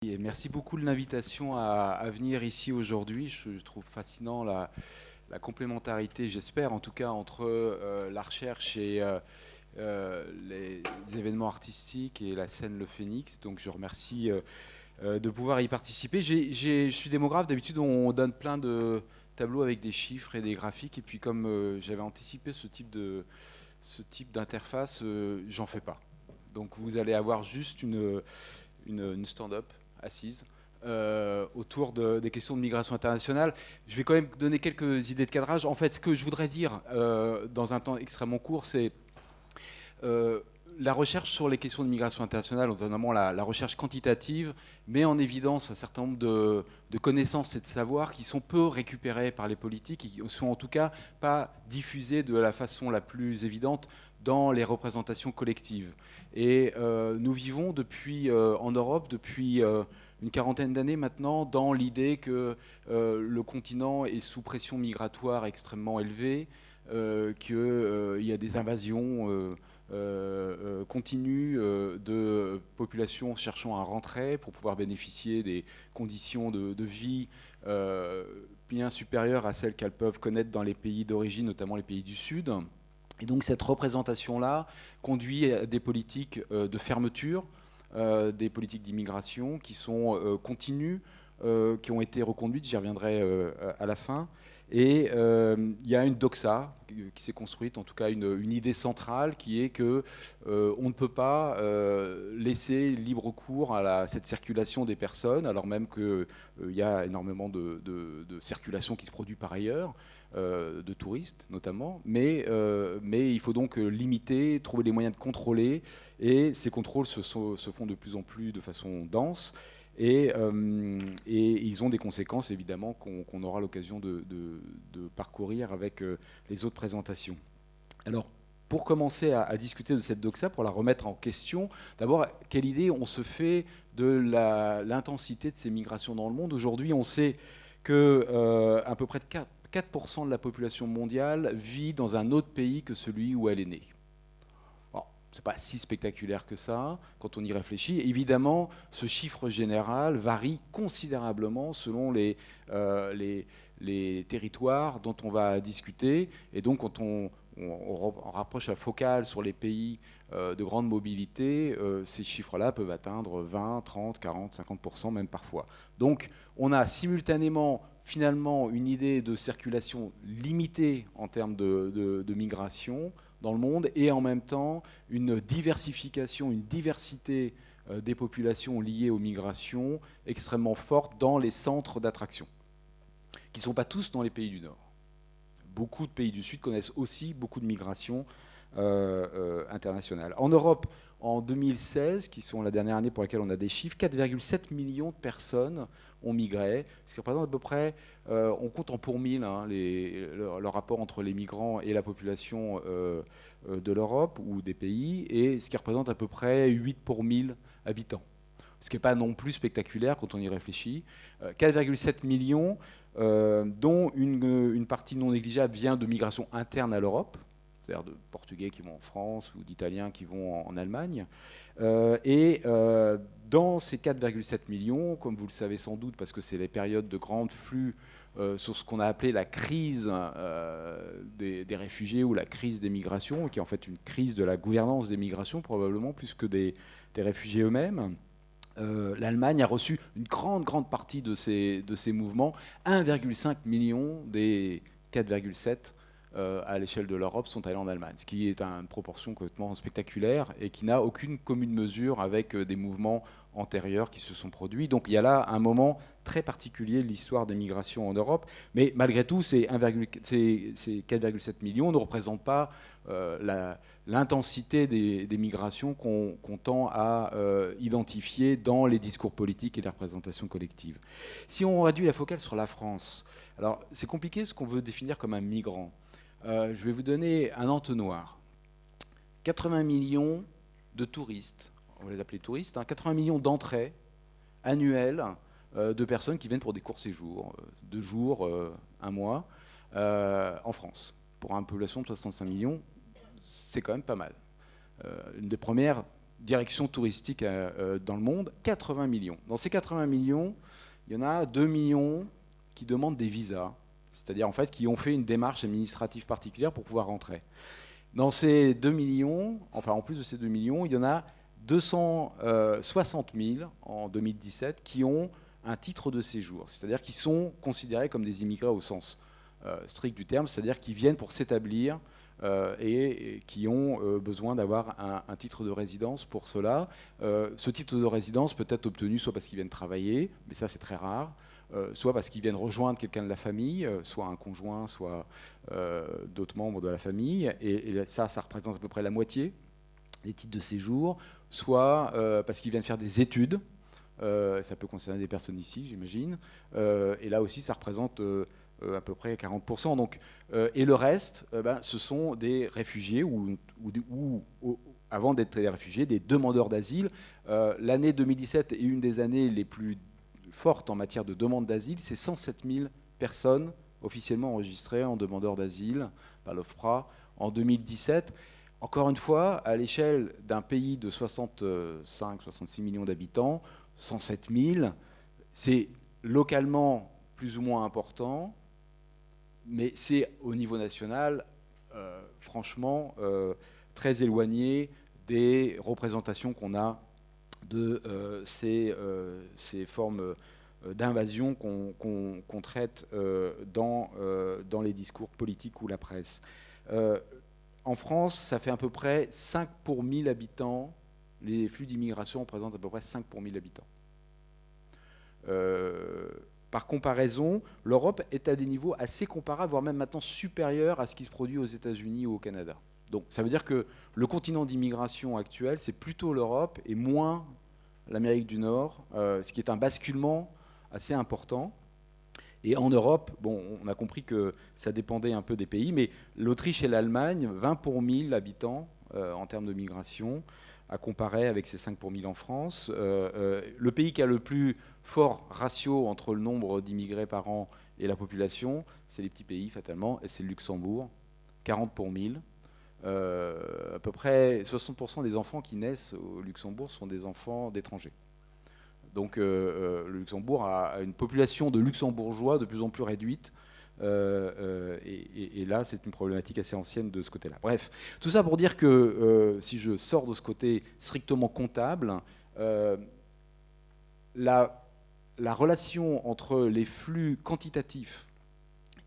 Et merci beaucoup de l'invitation à venir ici aujourd'hui. Je trouve fascinant la complémentarité, j'espère en tout cas, entre la recherche et les événements artistiques et la scène Le Phénix. Donc je remercie de pouvoir y participer. Je suis démographe, d'habitude on donne plein de tableaux avec des chiffres et des graphiques. Et puis comme j'avais anticipé ce type d'interface, j'en fais pas. Donc vous allez avoir juste une stand-up assise autour des questions de migration internationale. Je vais quand même donner quelques idées de cadrage. En fait, ce que je voudrais dire dans un temps extrêmement court, c'est euh, la recherche sur les questions de migration internationale, notamment la recherche quantitative, met en évidence un certain nombre de connaissances et de savoirs qui sont peu récupérés par les politiques, qui sont en tout cas pas diffusés de la façon la plus évidente dans les représentations collectives. Et nous vivons en Europe depuis une quarantaine d'années maintenant dans l'idée que le continent est sous pression migratoire extrêmement élevée, qu'il y a des invasions continue de populations cherchant à rentrer pour pouvoir bénéficier des conditions de vie bien supérieures à celles qu'elles peuvent connaître dans les pays d'origine, notamment les pays du Sud. Et donc cette représentation-là conduit à des politiques de fermeture, des politiques d'immigration qui sont continues, qui ont été reconduites, j'y reviendrai à la fin. Et il y a une doxa qui s'est construite, en tout cas une idée centrale, qui est que on ne peut pas laisser libre cours à cette circulation des personnes, alors même qu'il y a énormément de circulation qui se produit par ailleurs, de touristes notamment, mais il faut donc limiter, trouver les moyens de contrôler, et ces contrôles se font de plus en plus de façon dense. Et ils ont des conséquences évidemment qu'on aura l'occasion de parcourir avec les autres présentations. Alors, pour commencer à discuter de cette doxa, pour la remettre en question, d'abord, quelle idée on se fait de l'intensité de ces migrations dans le monde? Aujourd'hui, on sait que à peu près 4% de la population mondiale vit dans un autre pays que celui où elle est née. Bon, c'est pas si spectaculaire que ça quand on y réfléchit. Évidemment, ce chiffre général varie considérablement selon les territoires dont on va discuter. Et donc, quand on rapproche la focale sur les pays de grande mobilité, ces chiffres-là peuvent atteindre 20, 30, 40, 50%, même parfois. Donc, on a simultanément finalement une idée de circulation limitée en termes de migration dans le monde, et en même temps une diversification, une diversité des populations liées aux migrations extrêmement forte dans les centres d'attraction, qui ne sont pas tous dans les pays du Nord. Beaucoup de pays du Sud connaissent aussi beaucoup de migrations internationales. En Europe, en 2016, qui sont la dernière année pour laquelle on a des chiffres, 4,7 millions de personnes ont migré, ce qui représente à peu près, on compte en pour mille le rapport entre les migrants et la population de l'Europe ou des pays, et ce qui représente à peu près 8 pour 1000 habitants. Ce qui n'est pas non plus spectaculaire quand on y réfléchit. 4,7 millions, dont une partie non négligeable vient de migration interne à l'Europe, c'est-à-dire de Portugais qui vont en France ou d'Italiens qui vont en Allemagne. Dans ces 4,7 millions, comme vous le savez sans doute, parce que c'est les périodes de grands flux sur ce qu'on a appelé la crise des réfugiés ou la crise des migrations, qui est en fait une crise de la gouvernance des migrations probablement plus que des réfugiés eux-mêmes. L'Allemagne a reçu une grande partie de ces mouvements. 1,5 million des 4,7 à l'échelle de l'Europe sont allés en Allemagne, ce qui est une proportion complètement spectaculaire et qui n'a aucune commune mesure avec des mouvements antérieurs qui se sont produits. Donc il y a là un moment très particulier de l'histoire des migrations en Europe, mais malgré tout, ces 4,7 millions ne représentent pas l'intensité des migrations qu'on tend à identifier dans les discours politiques et les représentations collectives. Si on réduit la focale sur la France, alors c'est compliqué ce qu'on veut définir comme un migrant. Je vais vous donner un entonnoir. 80 millions de touristes, on va les appeler touristes, 80 millions d'entrées annuelles de personnes qui viennent pour des courts séjours, 2 jours, 1 mois, en France. Pour une population de 65 millions, c'est quand même pas mal. Une des premières directions touristiques dans le monde, 80 millions. Dans ces 80 millions, il y en a 2 millions qui demandent des visas, c'est-à-dire en fait qui ont fait une démarche administrative particulière pour pouvoir rentrer. Dans ces 2 millions, enfin en plus de ces 2 millions, il y en a 260 000 en 2017 qui ont un titre de séjour, c'est-à-dire qui sont considérés comme des immigrés au sens strict du terme, c'est-à-dire qui viennent pour s'établir et qui ont besoin d'avoir un titre de résidence pour cela. Ce titre de résidence peut être obtenu soit parce qu'ils viennent travailler, mais ça c'est très rare, soit parce qu'ils viennent rejoindre quelqu'un de la famille, soit un conjoint, soit d'autres membres de la famille, et ça représente à peu près la moitié des titres de séjour, soit parce qu'ils viennent faire des études, ça peut concerner des personnes ici, j'imagine, et là aussi ça représente à peu près 40%. Donc, et le reste, ce sont des réfugiés ou avant d'être des réfugiés, des demandeurs d'asile. L'année 2017 est une des années les plus fortes en matière de demande d'asile. C'est 107 000 personnes officiellement enregistrées en demandeurs d'asile par l'OFPRA en 2017. Encore une fois, à l'échelle d'un pays de 65-66 millions d'habitants, 107 000, c'est localement plus ou moins important, mais c'est au niveau national, franchement, très éloigné des représentations qu'on a de ces formes d'invasion qu'on traite dans les discours politiques ou la presse. En France, ça fait à peu près 5 pour 1000 habitants. Les flux d'immigration représentent à peu près 5 pour 1000 habitants. Par comparaison, l'Europe est à des niveaux assez comparables, voire même maintenant supérieurs à ce qui se produit aux États-Unis ou au Canada. Donc ça veut dire que le continent d'immigration actuel, c'est plutôt l'Europe et moins l'Amérique du Nord, ce qui est un basculement assez important. Et en Europe, bon, on a compris que ça dépendait un peu des pays, mais l'Autriche et l'Allemagne, 20 pour 1000 habitants en termes de migration, à comparer avec ces 5 pour 1000 en France. Le pays qui a le plus fort ratio entre le nombre d'immigrés par an et la population, c'est les petits pays, fatalement, et c'est le Luxembourg, 40 pour 1000. À peu près 60% des enfants qui naissent au Luxembourg sont des enfants d'étrangers. Donc le Luxembourg a une population de luxembourgeois de plus en plus réduite. Et là, c'est une problématique assez ancienne de ce côté-là. Bref, tout ça pour dire que si je sors de ce côté strictement comptable, la relation entre les flux quantitatifs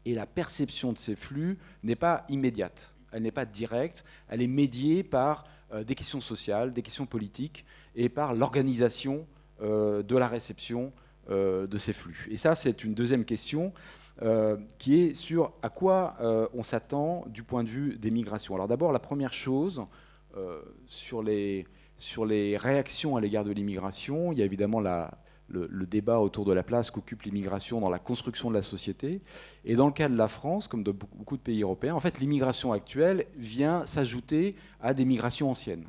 et la perception de ces flux n'est pas immédiate. Elle n'est pas directe, elle est médiée par des questions sociales, des questions politiques et par l'organisation de la réception de ces flux. Et ça, c'est une deuxième question qui est sur à quoi on s'attend du point de vue des migrations. Alors d'abord, la première chose, sur les réactions à l'égard de l'immigration, il y a évidemment le débat autour de la place qu'occupe l'immigration dans la construction de la société. Et dans le cas de la France, comme de beaucoup de pays européens, en fait, l'immigration actuelle vient s'ajouter à des migrations anciennes.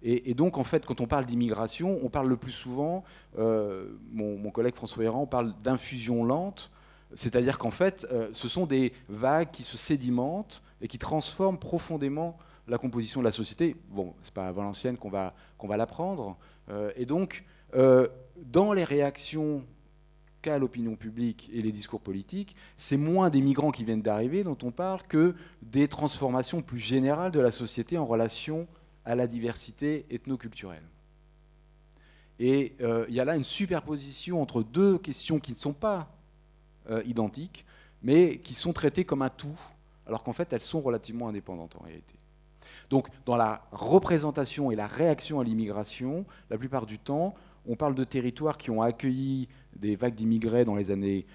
Et donc, en fait, quand on parle d'immigration, on parle le plus souvent, mon collègue François Héran parle d'infusion lente, c'est-à-dire qu'en fait, ce sont des vagues qui se sédimentent et qui transforment profondément la composition de la société. Bon, c'est pas à Valenciennes qu'on va l'apprendre. Et donc, dans les réactions qu'a l'opinion publique et les discours politiques, c'est moins des migrants qui viennent d'arriver dont on parle que des transformations plus générales de la société en relation à la diversité ethnoculturelle. Et il y a là une superposition entre deux questions qui ne sont pas identiques, mais qui sont traitées comme un tout, alors qu'en fait elles sont relativement indépendantes en réalité. Donc dans la représentation et la réaction à l'immigration, la plupart du temps, on parle de territoires qui ont accueilli des vagues d'immigrés dans les années,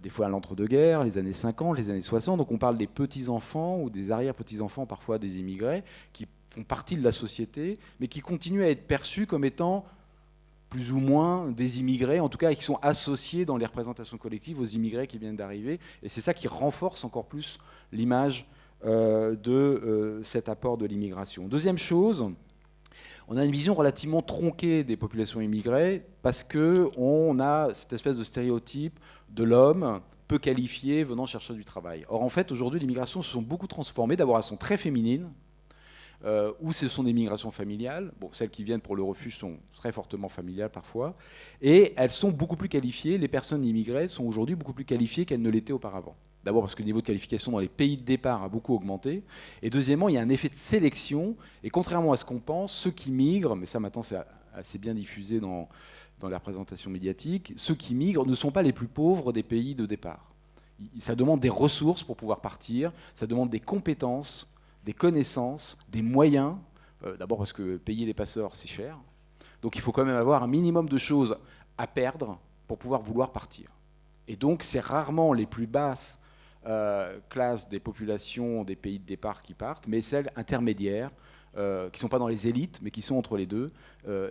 des fois à l'entre-deux-guerres, les années 50, les années 60, donc on parle des petits-enfants ou des arrière-petits-enfants parfois des immigrés, qui font partie de la société, mais qui continuent à être perçus comme étant plus ou moins des immigrés, en tout cas qui sont associés dans les représentations collectives aux immigrés qui viennent d'arriver. Et c'est ça qui renforce encore plus l'image de cet apport de l'immigration. Deuxième chose, on a une vision relativement tronquée des populations immigrées parce qu'on a cette espèce de stéréotype de l'homme peu qualifié venant chercher du travail. Or, en fait, aujourd'hui, l'immigration se sont beaucoup transformées. D'abord, elles sont très féminines. ou ce sont des migrations familiales. Bon, celles qui viennent pour le refuge sont très fortement familiales parfois, et elles sont beaucoup plus qualifiées. Les personnes immigrées sont aujourd'hui beaucoup plus qualifiées qu'elles ne l'étaient auparavant. D'abord parce que le niveau de qualification dans les pays de départ a beaucoup augmenté, et deuxièmement, il y a un effet de sélection, et contrairement à ce qu'on pense, ceux qui migrent, mais ça maintenant c'est assez bien diffusé dans la représentation médiatique, ceux qui migrent ne sont pas les plus pauvres des pays de départ. Ça demande des ressources pour pouvoir partir, ça demande des compétences, des connaissances, des moyens. D'abord parce que payer les passeurs, c'est cher. Donc il faut quand même avoir un minimum de choses à perdre pour pouvoir vouloir partir. Et donc c'est rarement les plus basses classes des populations des pays de départ qui partent, mais celles intermédiaires, qui ne sont pas dans les élites, mais qui sont entre les deux,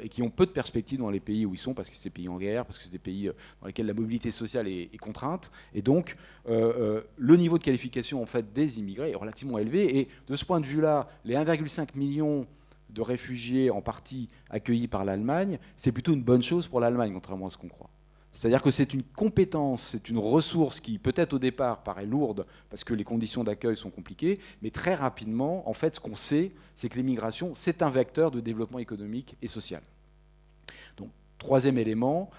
et qui ont peu de perspectives dans les pays où ils sont, parce que c'est des pays en guerre, parce que c'est des pays dans lesquels la mobilité sociale est contrainte. Et donc, le niveau de qualification en fait, des immigrés est relativement élevé. Et de ce point de vue-là, les 1,5 million de réfugiés en partie accueillis par l'Allemagne, c'est plutôt une bonne chose pour l'Allemagne, contrairement à ce qu'on croit. C'est-à-dire que c'est une compétence, c'est une ressource qui peut-être au départ paraît lourde parce que les conditions d'accueil sont compliquées, mais très rapidement, en fait, ce qu'on sait, c'est que l'immigration, c'est un vecteur de développement économique et social. Donc, troisième élément,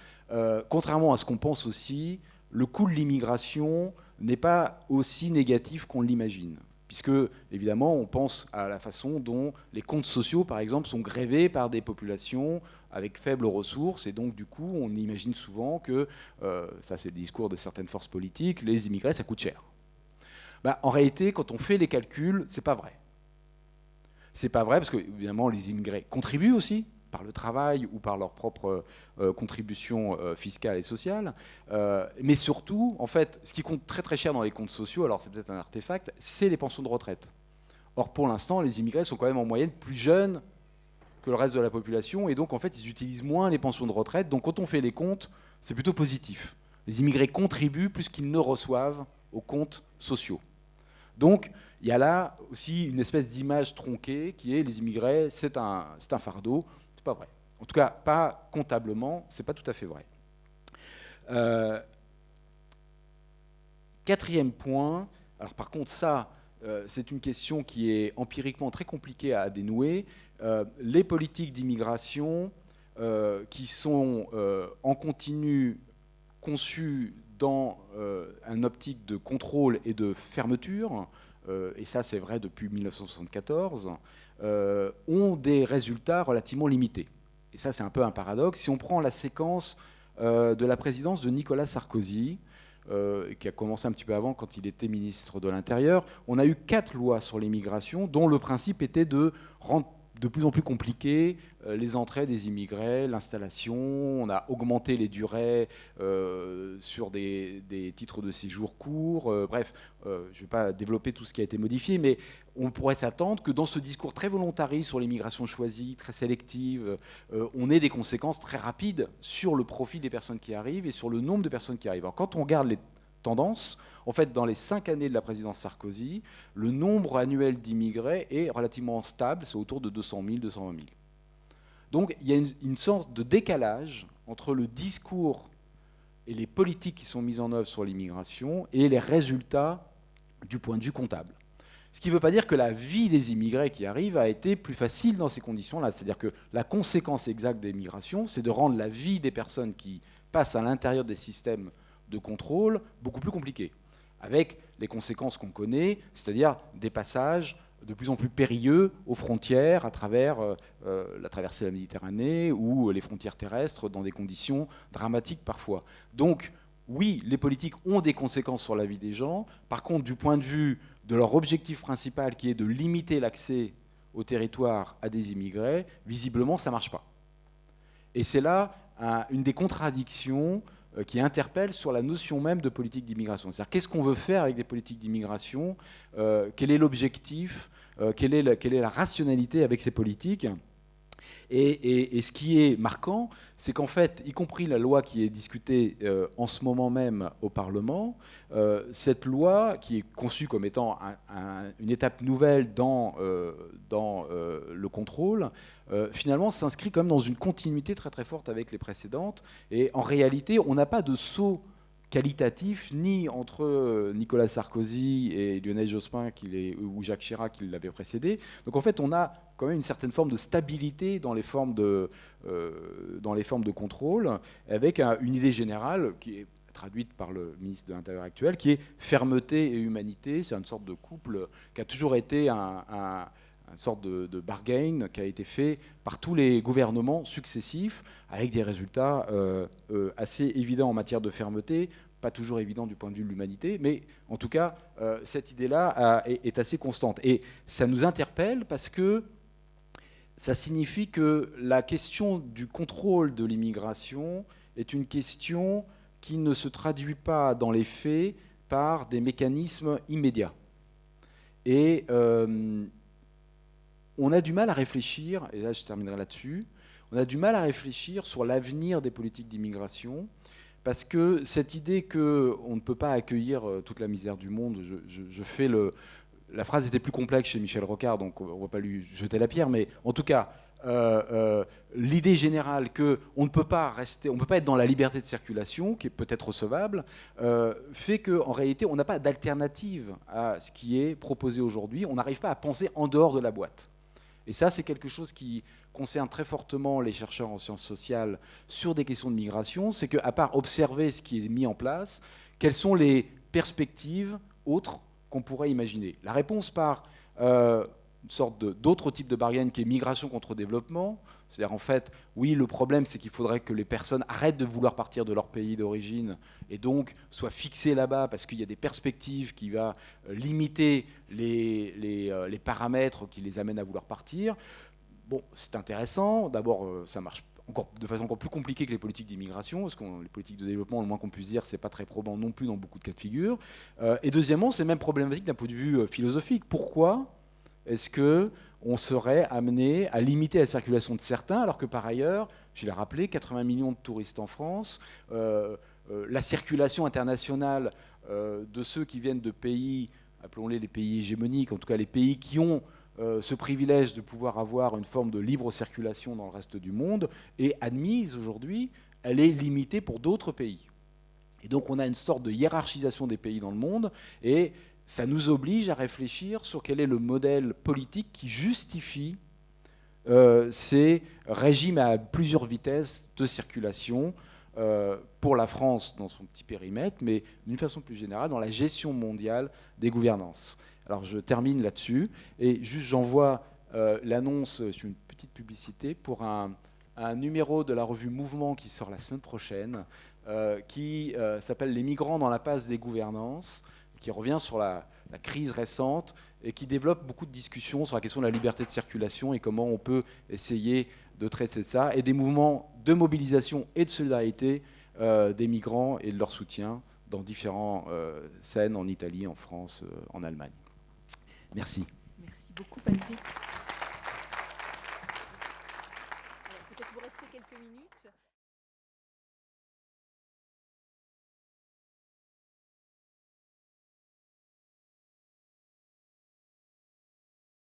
contrairement à ce qu'on pense aussi, le coût de l'immigration n'est pas aussi négatif qu'on l'imagine. Puisque, évidemment, on pense à la façon dont les comptes sociaux, par exemple, sont grevés par des populations avec faibles ressources. Et donc, du coup, on imagine souvent que, ça c'est le discours de certaines forces politiques, les immigrés, ça coûte cher. Bah, en réalité, quand on fait les calculs, c'est pas vrai. C'est pas vrai parce que, évidemment, les immigrés contribuent aussi par le travail ou par leur propre contribution fiscale et sociale. Mais surtout, en fait, ce qui compte très très cher dans les comptes sociaux, alors c'est peut-être un artefact, c'est les pensions de retraite. Or, pour l'instant, les immigrés sont quand même en moyenne plus jeunes que le reste de la population, et donc en fait, ils utilisent moins les pensions de retraite. Donc quand on fait les comptes, c'est plutôt positif. Les immigrés contribuent plus qu'ils ne reçoivent aux comptes sociaux. Donc, il y a là aussi une espèce d'image tronquée qui est les immigrés, c'est un fardeau. C'est pas vrai. En tout cas, pas comptablement, c'est pas tout à fait vrai. Quatrième point, alors par contre ça, c'est une question qui est empiriquement très compliquée à dénouer. Les politiques d'immigration qui sont en continu conçues dans un optique de contrôle et de fermeture, et ça c'est vrai depuis 1974, ont des résultats relativement limités. Et ça c'est un peu un paradoxe. Si on prend la séquence de la présidence de Nicolas Sarkozy, qui a commencé un petit peu avant quand il était ministre de l'Intérieur, on a eu 4 lois sur l'immigration dont le principe était de rendre de plus en plus compliqué les entrées des immigrés, l'installation. On a augmenté les durées sur des titres de séjour courts. Bref, je ne vais pas développer tout ce qui a été modifié, mais on pourrait s'attendre que dans ce discours très volontariste sur l'immigration choisie, très sélective, on ait des conséquences très rapides sur le profil des personnes qui arrivent et sur le nombre de personnes qui arrivent. Alors, quand on regarde les tendances, en fait, dans les 5 années de la présidence Sarkozy, le nombre annuel d'immigrés est relativement stable, c'est autour de 200 000, 220 000. Donc il y a une sorte de décalage entre le discours et les politiques qui sont mises en œuvre sur l'immigration et les résultats du point de vue comptable. Ce qui ne veut pas dire que la vie des immigrés qui arrivent a été plus facile dans ces conditions-là. C'est-à-dire que la conséquence exacte des migrations, c'est de rendre la vie des personnes qui passent à l'intérieur des systèmes de contrôle beaucoup plus compliquée, avec les conséquences qu'on connaît, c'est-à-dire des passages de plus en plus périlleux aux frontières à travers la traversée de la Méditerranée ou les frontières terrestres dans des conditions dramatiques parfois. Donc, oui, les politiques ont des conséquences sur la vie des gens. Par contre, du point de vue de leur objectif principal, qui est de limiter l'accès au territoire à des immigrés, visiblement, ça ne marche pas. Et c'est là une des contradictions qui interpelle sur la notion même de politique d'immigration. C'est-à-dire, qu'est-ce qu'on veut faire avec des politiques d'immigration ? Quel est l'objectif ? Quelle est la rationalité avec ces politiques ? Et ce qui est marquant, c'est qu'en fait, y compris la loi qui est discutée en ce moment même au Parlement, cette loi, qui est conçue comme étant une étape nouvelle dans le contrôle, finalement s'inscrit quand même dans une continuité très très forte avec les précédentes. Et en réalité, on n'a pas de saut qualitatif, ni entre Nicolas Sarkozy et Lionel Jospin ou Jacques Chirac qui l'avait précédé. Donc en fait, on a quand même une certaine forme de stabilité dans les formes de contrôle, avec une idée générale qui est traduite par le ministre de l'Intérieur actuel, qui est fermeté et humanité. C'est une sorte de couple qui a toujours été une sorte de bargain qui a été fait par tous les gouvernements successifs, avec des résultats assez évidents en matière de fermeté, pas toujours évident du point de vue de l'humanité, mais en tout cas, cette idée-là est assez constante. Et ça nous interpelle parce que ça signifie que la question du contrôle de l'immigration est une question qui ne se traduit pas dans les faits par des mécanismes immédiats. Et on a du mal à réfléchir, et là je terminerai là-dessus, on a du mal à réfléchir sur l'avenir des politiques d'immigration, parce que cette idée qu'on ne peut pas accueillir toute la misère du monde, je fais la phrase était plus complexe chez Michel Rocard, donc on ne va pas lui jeter la pierre, mais en tout cas, l'idée générale qu'on ne peut pas rester, on ne peut pas être dans la liberté de circulation, qui est peut-être recevable, fait qu'en réalité, on n'a pas d'alternative à ce qui est proposé aujourd'hui. On n'arrive pas à penser en dehors de la boîte. Et ça, c'est quelque chose qui concerne très fortement les chercheurs en sciences sociales sur des questions de migration, c'est qu'à part observer ce qui est mis en place, quelles sont les perspectives autres qu'on pourrait imaginer. La réponse par une sorte d'autre type de bargain qui est migration contre développement, c'est-à-dire en fait, oui, le problème c'est qu'il faudrait que les personnes arrêtent de vouloir partir de leur pays d'origine et donc soient fixées là-bas parce qu'il y a des perspectives qui vont limiter les paramètres qui les amènent à vouloir partir. Bon, c'est intéressant. D'abord, ça marche de façon encore plus compliquée que les politiques d'immigration, parce que les politiques de développement, le moins qu'on puisse dire, c'est pas très probant non plus dans beaucoup de cas de figure. Et deuxièmement, c'est même problématique d'un point de vue philosophique. Pourquoi est-ce qu'on serait amené à limiter la circulation de certains, alors que par ailleurs, je l'ai rappelé, 80 millions de touristes en France, la circulation internationale de ceux qui viennent de pays, appelons-les les pays hégémoniques, en tout cas les pays qui ont ce privilège de pouvoir avoir une forme de libre circulation dans le reste du monde est admise aujourd'hui, elle est limitée pour d'autres pays. Et donc on a une sorte de hiérarchisation des pays dans le monde, et ça nous oblige à réfléchir sur quel est le modèle politique qui justifie ces régimes à plusieurs vitesses de circulation pour la France dans son petit périmètre, mais d'une façon plus générale dans la gestion mondiale des gouvernances. Alors je termine là-dessus, et juste j'envoie l'annonce, je fais une petite publicité, pour un numéro de la revue Mouvement qui sort la semaine prochaine, qui s'appelle « Les migrants dans la passe des gouvernances », qui revient sur la crise récente et qui développe beaucoup de discussions sur la question de la liberté de circulation et comment on peut essayer de traiter ça, et des mouvements de mobilisation et de solidarité des migrants et de leur soutien dans différentes scènes en Italie, en France, en Allemagne. Merci. Merci beaucoup, Patrick. Peut-être vous restez quelques minutes.